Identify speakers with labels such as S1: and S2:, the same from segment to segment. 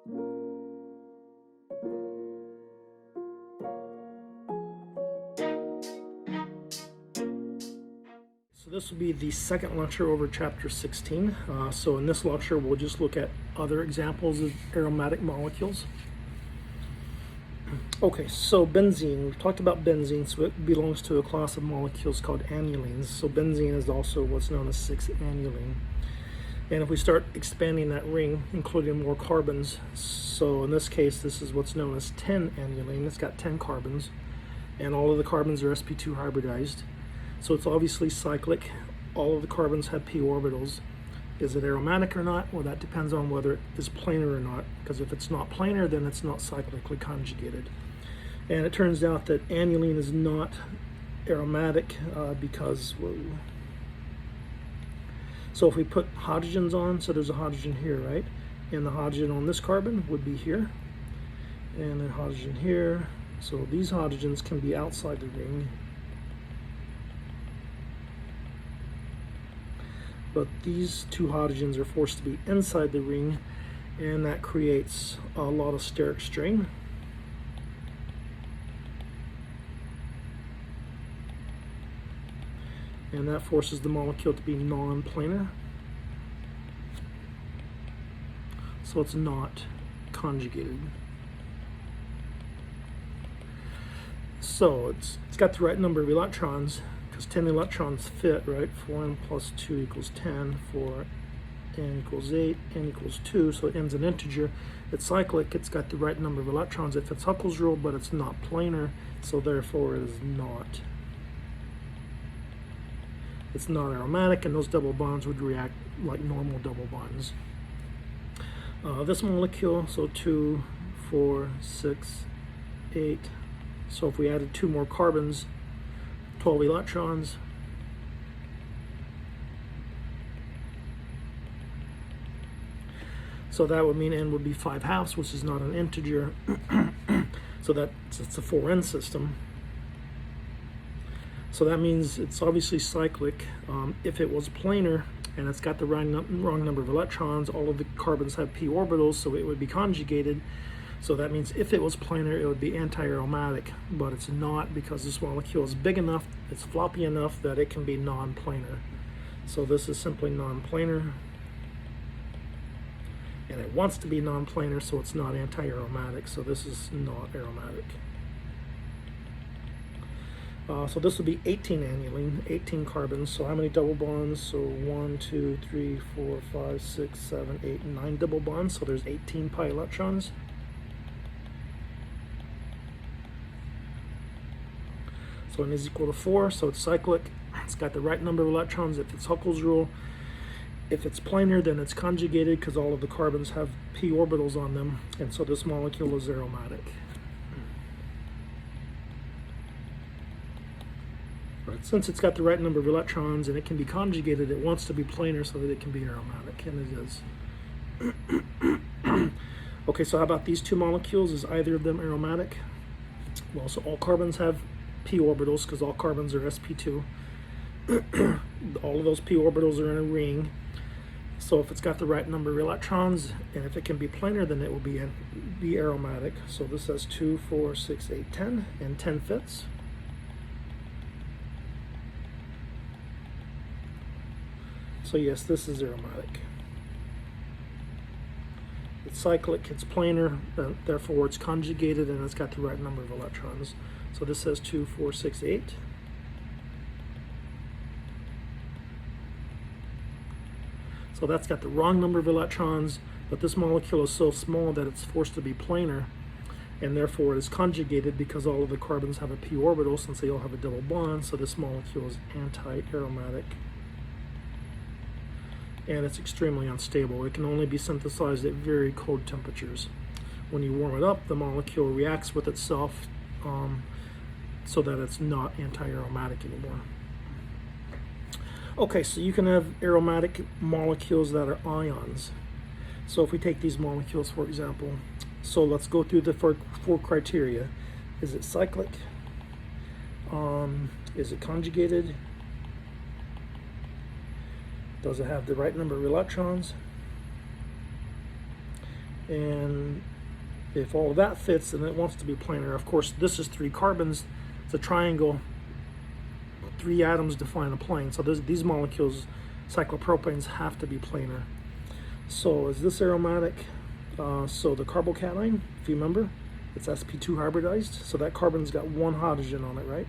S1: So this will be the second lecture over chapter 16. So in this lecture we'll just look at other examples of aromatic molecules. Okay, so benzene, we've talked about benzene, so it belongs to a class of molecules called annulenes. So benzene is also what's known as 6-annuline. And if we start expanding that ring, including more carbons, so in this case this is what's known as 10-annuline. It's got 10 carbons, and all of the carbons are sp2 hybridized. So it's obviously cyclic. All of the carbons have p orbitals. Is it aromatic or not? Well, that depends on whether it is planar or not, because if it's not planar, then it's not cyclically conjugated. And it turns out that annuline is not aromatic because, whoa. So if we put hydrogens on, so there's a hydrogen here, right? And the hydrogen on this carbon would be here, and then hydrogen here. So these hydrogens can be outside the ring, but these two hydrogens are forced to be inside the ring, and that creates a lot of steric strain. And that forces the molecule to be non-planar. So it's not conjugated. So it's got the right number of electrons, because 10 electrons fit, right? 4n plus 2 equals 10, 4n equals 8, n equals 2, so it ends an integer. It's cyclic, it's got the right number of electrons if it's Huckel's rule, but it's not planar, so therefore it is not. It's not aromatic, and those double bonds would react like normal double bonds. This molecule, so 2, 4, 6, 8, so if we added 2 more carbons, 12 electrons. So that would mean n would be 5/2, which is not an integer. So it's a 4n system. So that means it's obviously cyclic. If it was planar and it's got the wrong number of electrons, all of the carbons have p orbitals, so it would be conjugated. So that means if it was planar, it would be anti-aromatic, but it's not, because this molecule is big enough, it's floppy enough that it can be non-planar. So this is simply non-planar, and it wants to be non-planar, so it's not anti-aromatic, so this is not aromatic. So this would be 18-annuline, 18 carbons. So how many double bonds? So 1, 2, 3, 4, 5, 6, 7, 8, 9 double bonds. So there's 18 pi electrons. So n is equal to 4, so it's cyclic. It's got the right number of electrons if it's Huckel's rule. If it's planar, then it's conjugated, because all of the carbons have p orbitals on them, and so this molecule is aromatic. Right. Since it's got the right number of electrons and it can be conjugated, it wants to be planar so that it can be aromatic, and it is. Okay, so how about these two molecules? Is either of them aromatic? Well, so all carbons have p orbitals, because all carbons are sp2. All of those p orbitals are in a ring. So if it's got the right number of electrons, and if it can be planar, then it will be aromatic. So this has 2, 4, 6, 8, 10, and 10 fits. So yes, this is aromatic. It's cyclic, it's planar, therefore it's conjugated, and it's got the right number of electrons. So this says 2, 4, 6, 8. So that's got the wrong number of electrons, but this molecule is so small that it's forced to be planar, and therefore it is conjugated, because all of the carbons have a p orbital since they all have a double bond, so this molecule is anti-aromatic. And it's extremely unstable. It can only be synthesized at very cold temperatures. When you warm it up, the molecule reacts with itself so that it's not anti-aromatic anymore. Okay, so you can have aromatic molecules that are ions. So if we take these molecules, for example, so let's go through the four criteria. Is it cyclic? Is it conjugated? Does it have the right number of electrons? And if all of that fits, then it wants to be planar. Of course, this is 3 carbons. It's a triangle. 3 atoms define a plane. So these molecules, cyclopropanes, have to be planar. So is this aromatic? So the carbocation, if you remember, it's sp2 hybridized. So that carbon's got 1 hydrogen on it, right?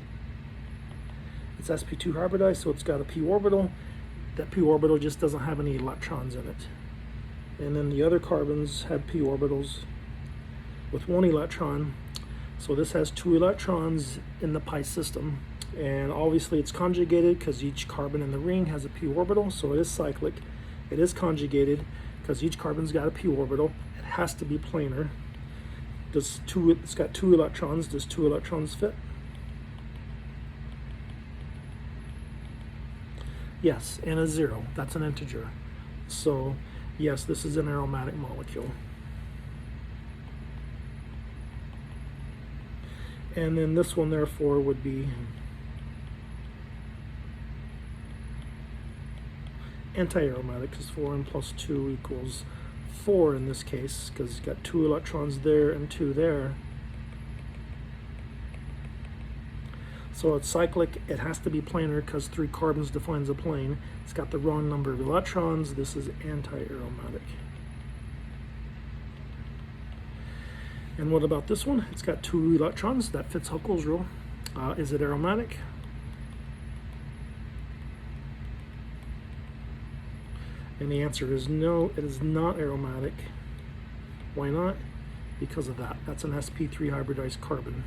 S1: It's sp2 hybridized, so it's got a p orbital. That p orbital just doesn't have any electrons in it. And then the other carbons have p orbitals with 1 electron. So this has 2 electrons in the pi system. And obviously it's conjugated because each carbon in the ring has a p orbital, so it is cyclic. It is conjugated because each carbon's got a p orbital. It has to be planar. It's got 2 electrons. Does 2 electrons fit? Yes, and a 0. That's an integer. So yes, this is an aromatic molecule. And then this one therefore would be anti-aromatic, because 4n plus 2 equals 4 in this case, because it's got 2 electrons there and 2 there. So it's cyclic. It has to be planar because 3 carbons defines a plane. It's got the wrong number of electrons. This is anti-aromatic. And what about this one? It's got 2 electrons. That fits Huckel's rule. Is it aromatic? And the answer is no, it is not aromatic. Why not? Because of that. That's an sp3 hybridized carbon.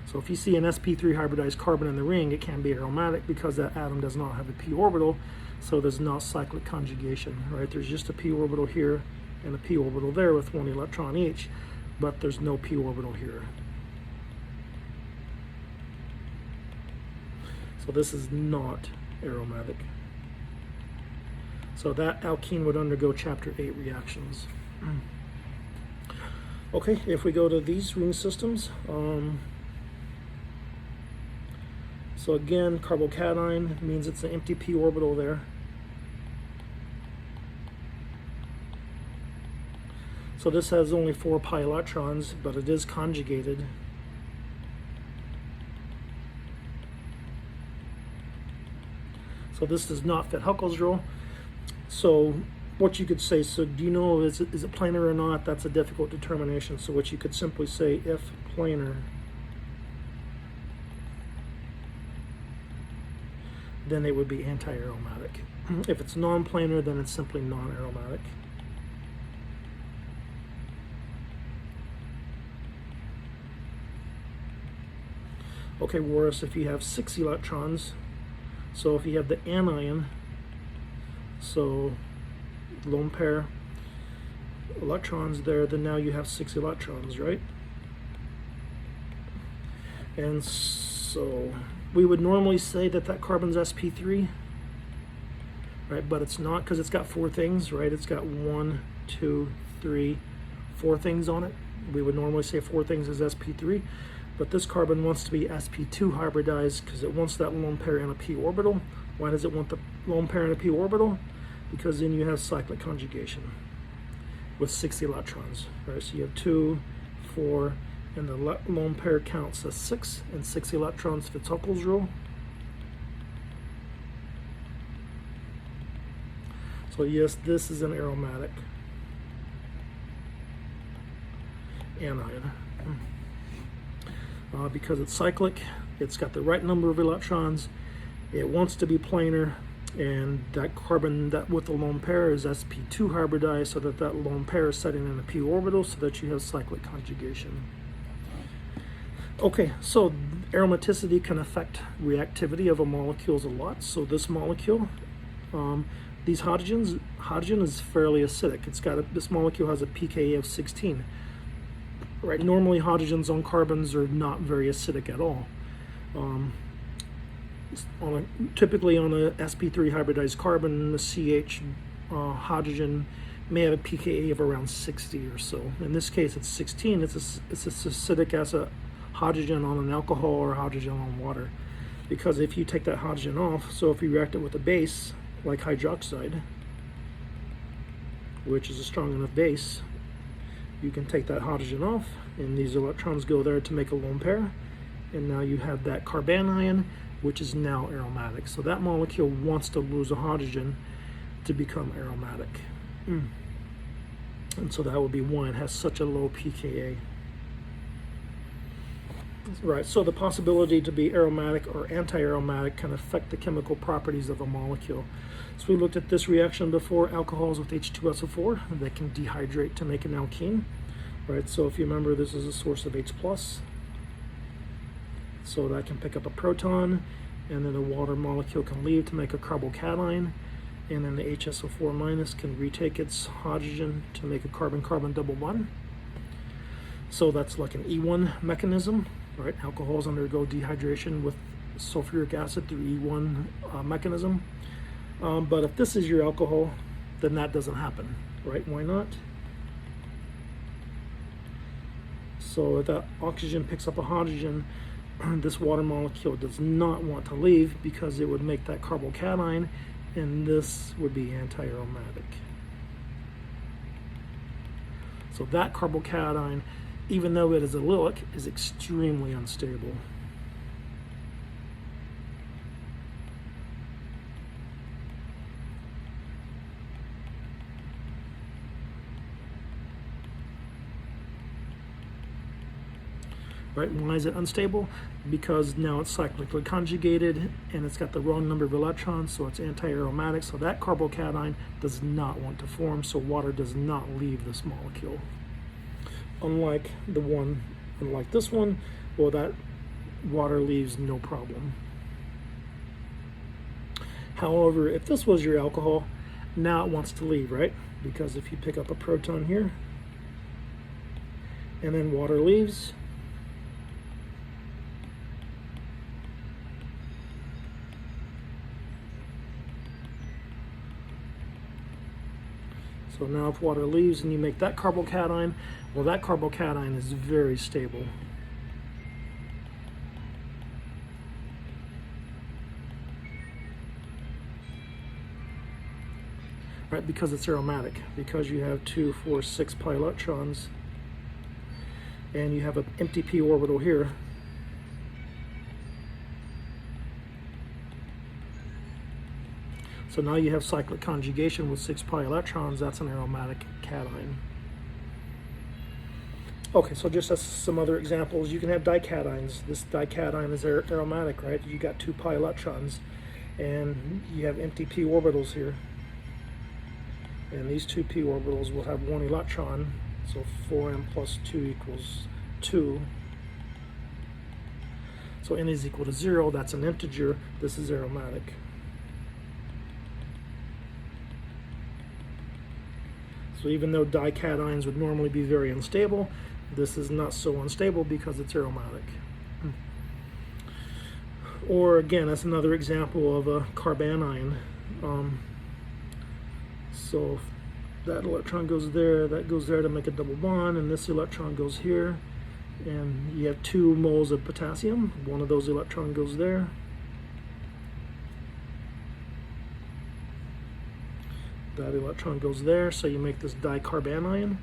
S1: So if you see an sp3 hybridized carbon in the ring, it can be aromatic because that atom does not have a p orbital, so there's not cyclic conjugation, right? There's just a p orbital here and a p orbital there with 1 electron each, but there's no p orbital here. So this is not aromatic. So that alkene would undergo chapter 8 reactions. Okay, if we go to these ring systems, so again, carbocation means it's an empty p orbital there. So this has only 4 pi electrons, but it is conjugated. So this does not fit Huckel's rule. So what you could say, so do you know, is it planar or not? That's a difficult determination. So what you could simply say, if planar, then it would be anti-aromatic. If it's non-planar, then it's simply non-aromatic. Okay, whereas if you have 6 electrons, so if you have the anion, so lone pair electrons there, then now you have 6 electrons, right? And so we would normally say that that carbon's sp3, right? But it's not, because it's got 4 things, right? It's got 1, 2, 3, 4 things on it. We would normally say 4 things is sp3, but this carbon wants to be sp2 hybridized because it wants that lone pair in a p orbital. Why does it want the lone pair in a p orbital? Because then you have cyclic conjugation with 6 electrons, right? So you have 2, 4, and the lone pair counts as 6, and 6 electrons fits Huckel's rule. So yes, this is an aromatic anion. Because it's cyclic, it's got the right number of electrons, it wants to be planar, and that carbon that with the lone pair is sp2 hybridized, so that that lone pair is setting in a p orbital, so that you have cyclic conjugation. Okay, so aromaticity can affect reactivity of a molecules a lot. So this molecule, these hydrogen is fairly acidic. It's got this molecule has a pKa of 16. Right, normally hydrogens on carbons are not very acidic at all. Typically on a sp3 hybridized carbon, the CH hydrogen may have a pKa of around 60 or so. In this case, it's 16. It's as acidic as a hydrogen on an alcohol or hydrogen on water. Because if you take that hydrogen off, so if you react it with a base, like hydroxide, which is a strong enough base, you can take that hydrogen off, and these electrons go there to make a lone pair, and now you have that carbanion, which is now aromatic. So that molecule wants to lose a hydrogen to become aromatic. And so that would be why it has such a low pKa. Right, so the possibility to be aromatic or anti-aromatic can affect the chemical properties of a molecule. So we looked at this reaction before, alcohols with H2SO4 that can dehydrate to make an alkene. Right, so if you remember, this is a source of H+. So that can pick up a proton, and then a water molecule can leave to make a carbocation, and then the HSO4- can retake its hydrogen to make a carbon-carbon double bond. So that's like an E1 mechanism, right? Alcohols undergo dehydration with sulfuric acid through E1 mechanism. But if this is your alcohol, then that doesn't happen, right? Why not? So if that oxygen picks up a hydrogen, this water molecule does not want to leave because it would make that carbocation, and this would be anti-aromatic. So that carbocation, even though it is allylic, is extremely unstable. Right, why is it unstable? Because now it's cyclically conjugated and it's got the wrong number of electrons, so it's anti-aromatic. So that carbocation does not want to form, so water does not leave this molecule. Unlike this one, well, that water leaves no problem. However, if this was your alcohol, now it wants to leave, right? Because if you pick up a proton here, and then water leaves, so now if water leaves and you make that carbocation, well, that carbocation is very stable. Right, because it's aromatic, because you have 2, 4, 6 pi electrons, and you have an empty p orbital here. So now you have cyclic conjugation with 6 pi electrons. That's an aromatic cation. Okay, so just as some other examples, you can have dications. This dication is aromatic, right? You got 2 pi electrons, and you have empty p orbitals here. And these 2 p orbitals will have 1 electron, so 4m plus 2 equals 2. So n is equal to 0, that's an integer. This is aromatic. So even though dications would normally be very unstable, this is not so unstable because it's aromatic. Or again, that's another example of a carbanion. So if that electron goes there, that goes there to make a double bond, and this electron goes here, and you have 2 moles of potassium. One of those electrons goes there. That electron goes there, so you make this dicarbanion.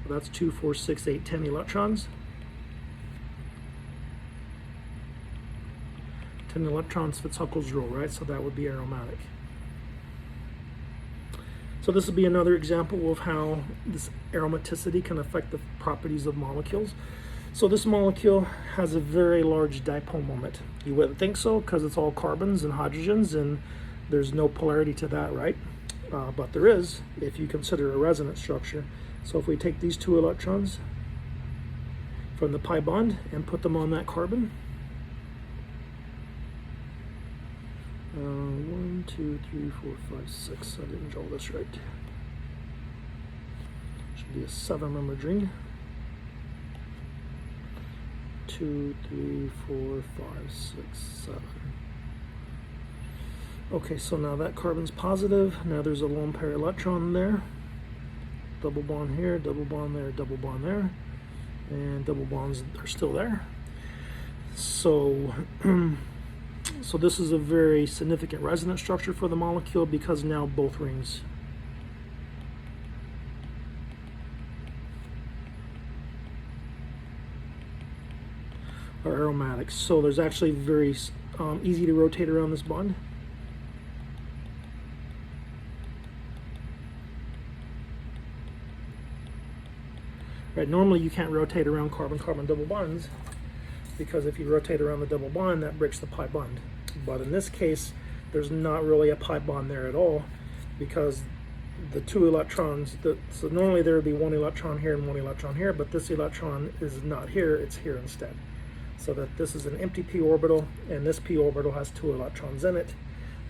S1: Well, that's 2, 4, 6, 8, 10 electrons. 10 electrons fits Huckel's rule, right? So that would be aromatic. So this would be another example of how this aromaticity can affect the properties of molecules. So this molecule has a very large dipole moment. You wouldn't think so because it's all carbons and hydrogens, and there's no polarity to that, right? But there is if you consider a resonance structure. So if we take these 2 electrons from the pi bond and put them on that carbon, 1, 2, 3, 4, 5, 6. I didn't draw this right. Should be a 7-membered ring. 2, 3, 4, 5, 6, 7. Okay, so now that carbon's positive. Now there's a lone pair electron there. Double bond here, double bond there, double bond there. And double bonds are still there. So So this is a very significant resonance structure for the molecule because now both rings are aromatic. So there's actually very easy to rotate around this bond. Right, normally you can't rotate around carbon-carbon double bonds because if you rotate around the double bond, that breaks the pi bond. But in this case, there's not really a pi bond there at all because the two electrons, so normally there would be one electron here and one electron here, but this electron is not here, it's here instead. So that this is an empty p orbital, and this p orbital has two electrons in it.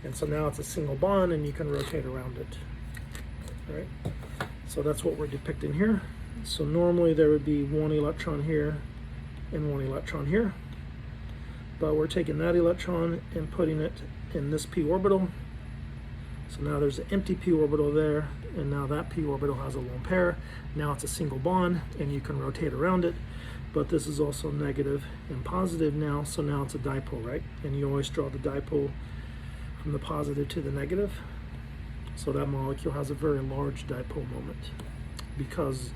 S1: And so now it's a single bond and you can rotate around it. All right? So that's what we're depicting here. So normally there would be one electron here and one electron here, but we're taking that electron and putting it in this p orbital. So now there's an empty p orbital there, and now that p orbital has a lone pair. Now it's a single bond and you can rotate around it, but this is also negative and positive now, so now it's a dipole, right? And you always draw the dipole from the positive to the negative. So that molecule has a very large dipole moment because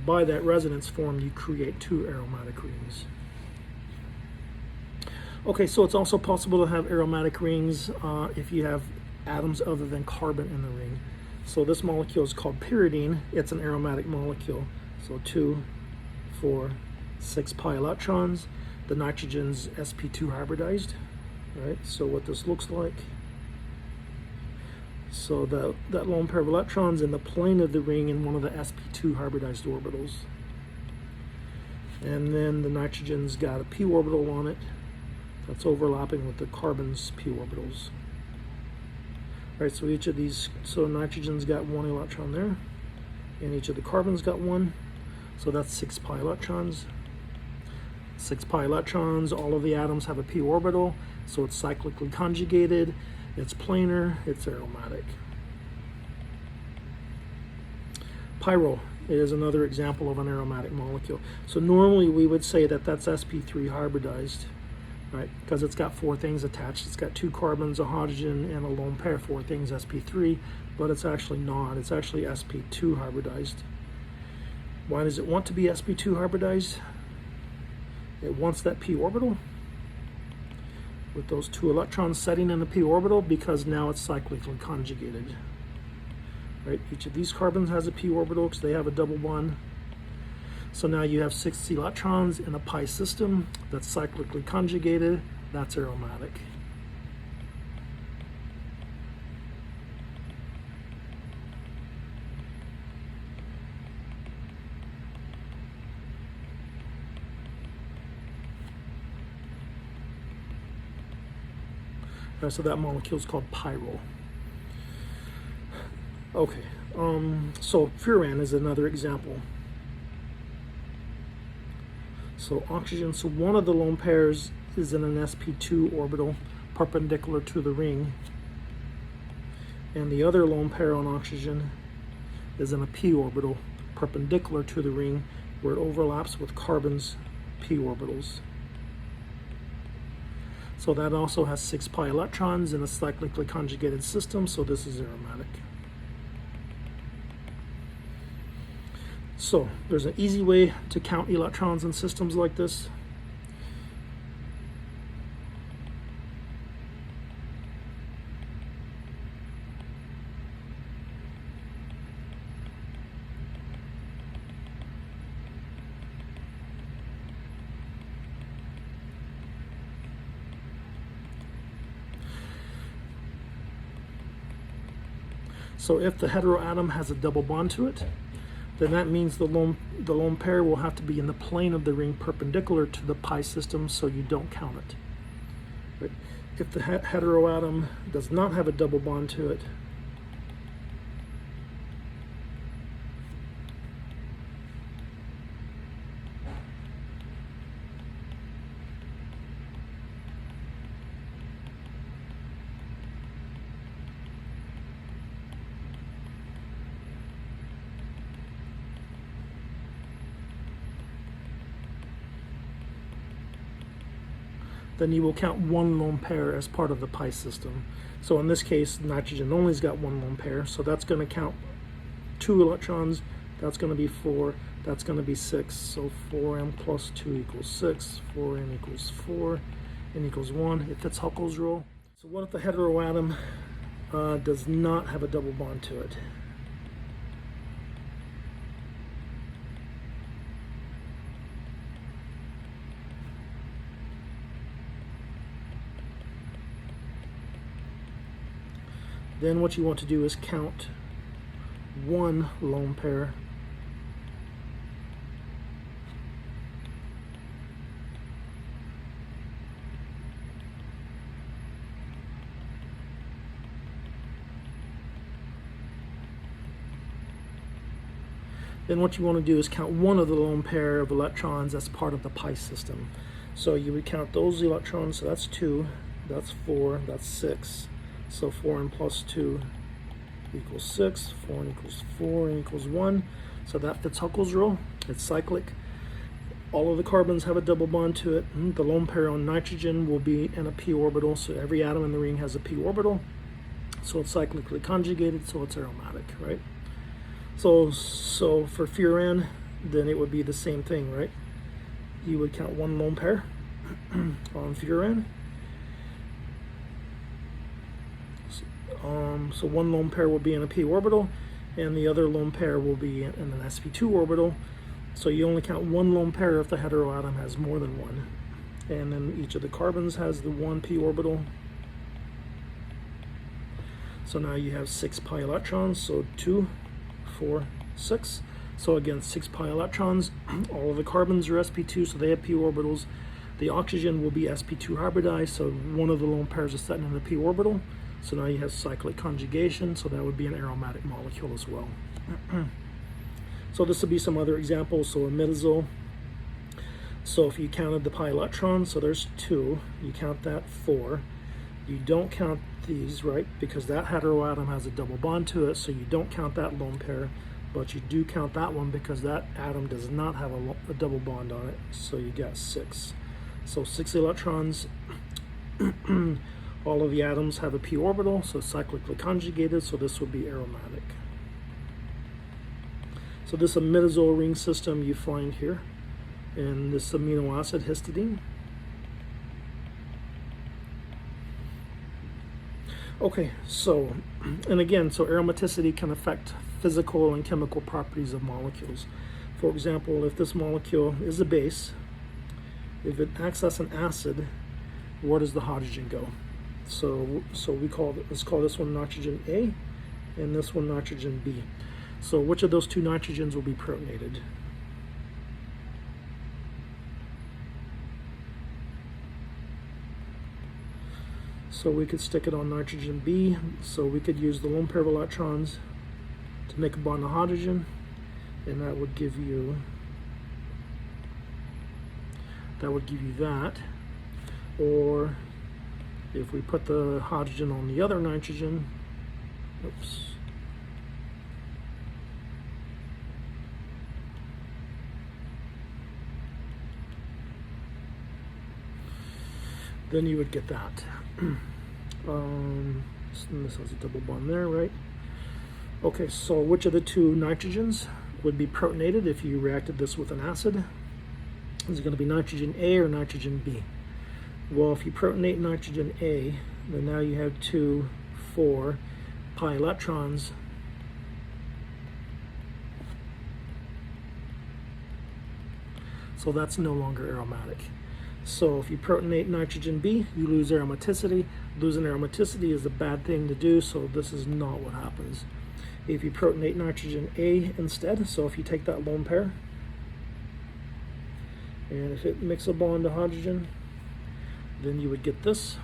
S1: by that resonance form, you create two aromatic rings. Okay, so it's also possible to have aromatic rings if you have atoms other than carbon in the ring. So this molecule is called pyridine. It's an aromatic molecule. So 2, 4, 6 pi electrons. The nitrogen's sp2 hybridized, right? So what this looks like. So that lone pair of electrons in the plane of the ring in one of the sp2 hybridized orbitals. And then the nitrogen's got a p orbital on it that's overlapping with the carbon's p orbitals. Right, so each of these, so nitrogen's got one electron there, and each of the carbons got one. So that's 6 pi electrons. 6 pi electrons, all of the atoms have a p orbital, so it's cyclically conjugated. It's planar, it's aromatic. Pyrole is another example of an aromatic molecule. So normally we would say that that's sp3 hybridized, right? Because it's got 4 things attached. It's got 2 carbons, a hydrogen, and a lone pair, 4 things, sp3, but it's actually not. It's actually sp2 hybridized. Why does it want to be sp2 hybridized? It wants that p orbital with those 2 electrons setting in the p orbital because now it's cyclically conjugated. Right? Each of these carbons has a p orbital because they have a double bond. So now you have 6 electrons in a pi system that's cyclically conjugated. That's aromatic. So that molecule is called pyrole. Okay, so furan is another example. So oxygen, so one of the lone pairs is in an sp2 orbital perpendicular to the ring, and the other lone pair on oxygen is in a p orbital perpendicular to the ring where it overlaps with carbon's p orbitals. So that also has 6 pi electrons in a cyclically conjugated system, so this is aromatic. So there's an easy way to count electrons in systems like this. So if the heteroatom has a double bond to it, then that means the lone pair will have to be in the plane of the ring perpendicular to the pi system, so you don't count it. But if the heteroatom does not have a double bond to it, then you will count one lone pair as part of the pi system. So in this case, nitrogen only's got one lone pair, so that's going to count 2 electrons. That's going to be 4. That's going to be 6. So 4m plus 2 equals 6. 4n equals 4. N equals 1. It fits Huckel's rule. So what if the heteroatom does not have a double bond to it? Then what you want to do is count one lone pair Then what you want to do is count one of the lone pair of electrons as part of the pi system. So you would count those electrons, so that's 2, that's 4, that's 6. So 4n plus 2 equals 6, 4n equals 4, n equals 1. So that fits Huckel's rule. It's cyclic. All of the carbons have a double bond to it. The lone pair on nitrogen will be in a p orbital, so every atom in the ring has a p orbital. So it's cyclically conjugated, so it's aromatic, right? So for furan, then it would be the same thing, right? You would count one lone pair on furan. So one lone pair will be in a p orbital, and the other lone pair will be in an sp2 orbital. So you only count one lone pair if the heteroatom has more than one. And then each of the carbons has the one p orbital. So now you have 6 pi electrons, so 2, 4, 6. So again, 6 pi electrons. All of the carbons are sp2, so they have p orbitals. The oxygen will be sp2 hybridized, so one of the lone pairs is set in a p orbital. So now you have cyclic conjugation, so that would be an aromatic molecule as well. So this would be some other examples. So imidazole. So if you counted the pi electrons, so there's 2, you count that 4. You don't count these, right? Because that heteroatom has a double bond to it, so you don't count that lone pair, but you do count that one because that atom does not have a double bond on it, so you got 6. So 6 electrons. All of the atoms have a p orbital, so cyclically conjugated, so this would be aromatic. So this imidazole ring system you find here in this amino acid histidine. Okay, so, and again, so aromaticity can affect physical and chemical properties of molecules. For example, if this molecule is a base, if it acts as an acid, where does the hydrogen go? So let's call this one nitrogen A, and this one nitrogen B. So which of those two nitrogens will be protonated? So we could stick it on nitrogen B, so we could use the lone pair of electrons to make a bond to hydrogen, and that would give you that. Or if we put the hydrogen on the other nitrogen, oops. Then you would get that. This has a double bond there, right? Okay, so which of the two nitrogens would be protonated if you reacted this with an acid? Is it going to be nitrogen A or nitrogen B? Well, if you protonate nitrogen A, then now you have 2, 4 pi electrons. So that's no longer aromatic. So if you protonate nitrogen B, you lose aromaticity. Losing aromaticity is a bad thing to do, so this is not what happens. If you protonate nitrogen A instead, so if you take that lone pair, and if it makes a bond to hydrogen, then you would get this.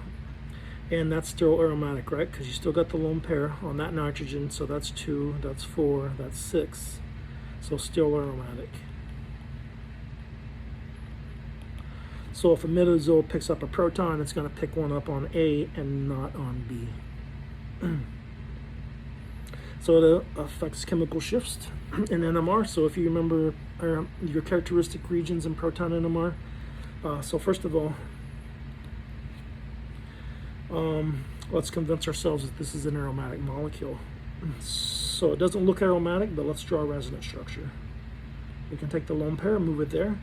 S1: And that's still aromatic, right? Because you still got the lone pair on that nitrogen, so that's 2, that's 4, that's 6. So still aromatic. So if imidazole picks up a proton, it's going to pick one up on A and not on B. So it affects chemical shifts in NMR. So if you remember your characteristic regions in proton NMR, so first of all, let's convince ourselves that this is an aromatic molecule. So it doesn't look aromatic, but let's draw a resonance structure. We can take the lone pair, move it there,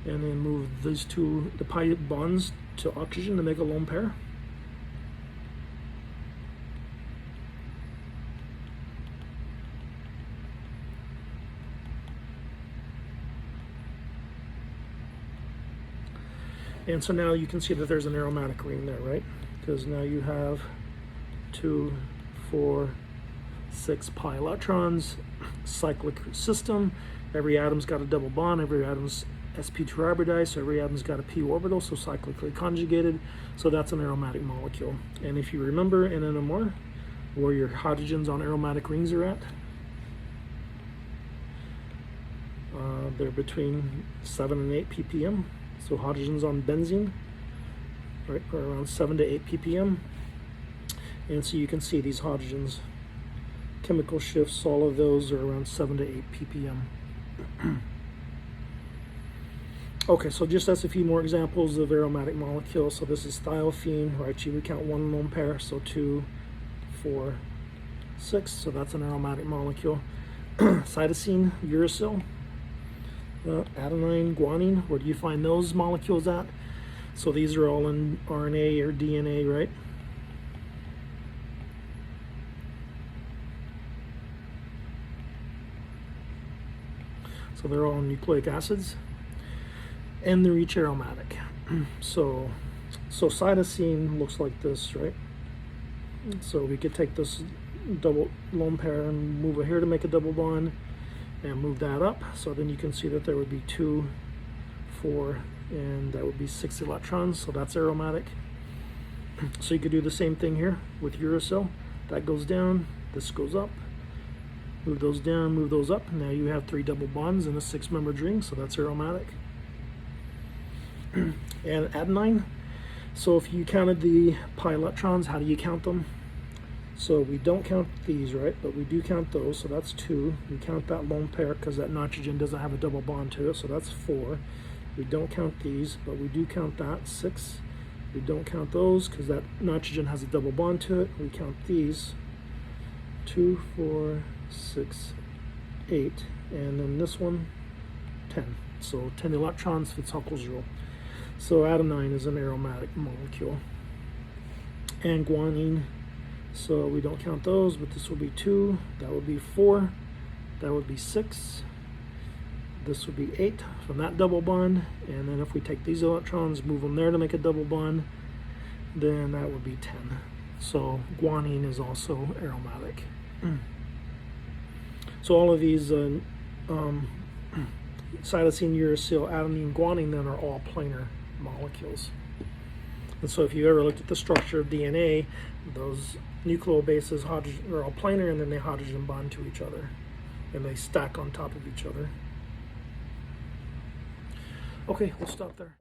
S1: and then move these two, the pi bonds to oxygen to make a lone pair. And so now you can see that there's an aromatic ring there, right? Because now you have 2, 4, 6 pi electrons, cyclic system. Every atom's got a double bond, every atom's sp2 hybridized, so every atom's got a p orbital, so cyclically conjugated. So that's an aromatic molecule. And if you remember in NMR, where your hydrogens on aromatic rings are at, they're between 7 and 8 ppm. So hydrogens on benzene, right, are around 7 to 8 ppm. And so you can see these hydrogens, chemical shifts, all of those are around 7 to 8 ppm. Okay, so just as a few more examples of aromatic molecules. So this is thiophene, right? You would count one lone pair, so 2, 4, 6. So that's an aromatic molecule. Cytosine, uracil, adenine, guanine. Where do you find those molecules at? So these are all in RNA or DNA, right? So they're all nucleic acids, and they're each aromatic. So cytosine looks like this, right? So we could take this double lone pair and move it here to make a double bond, and move that up. So then you can see that there would be 2, 4, and that would be 6 electrons. So that's aromatic. So you could do the same thing here with uracil. That goes down, this goes up. Move those down, move those up. Now you have 3 double bonds in a 6-membered ring, so that's aromatic. And adenine. So if you counted the pi electrons, how do you count them? So we don't count these, right? But we do count those, so that's 2. We count that lone pair because that nitrogen doesn't have a double bond to it, so that's 4. We don't count these, but we do count that, 6. We don't count those because that nitrogen has a double bond to it. We count these, 2, 4, 6, 8, and then this one, 10. So 10 electrons fits Huckel's rule. So adenine is an aromatic molecule. And guanine, so we don't count those, but this will be 2, that would be 4, that would be 6, this would be 8 from that double bond, and then if we take these electrons, move them there to make a double bond, then that would be 10. So guanine is also aromatic. So all of these cytosine, uracil, adenine, guanine then are all planar molecules. And so if you ever looked at the structure of DNA, those nucleobases are all planar, and then they hydrogen bond to each other, and they stack on top of each other. Okay, we'll stop there.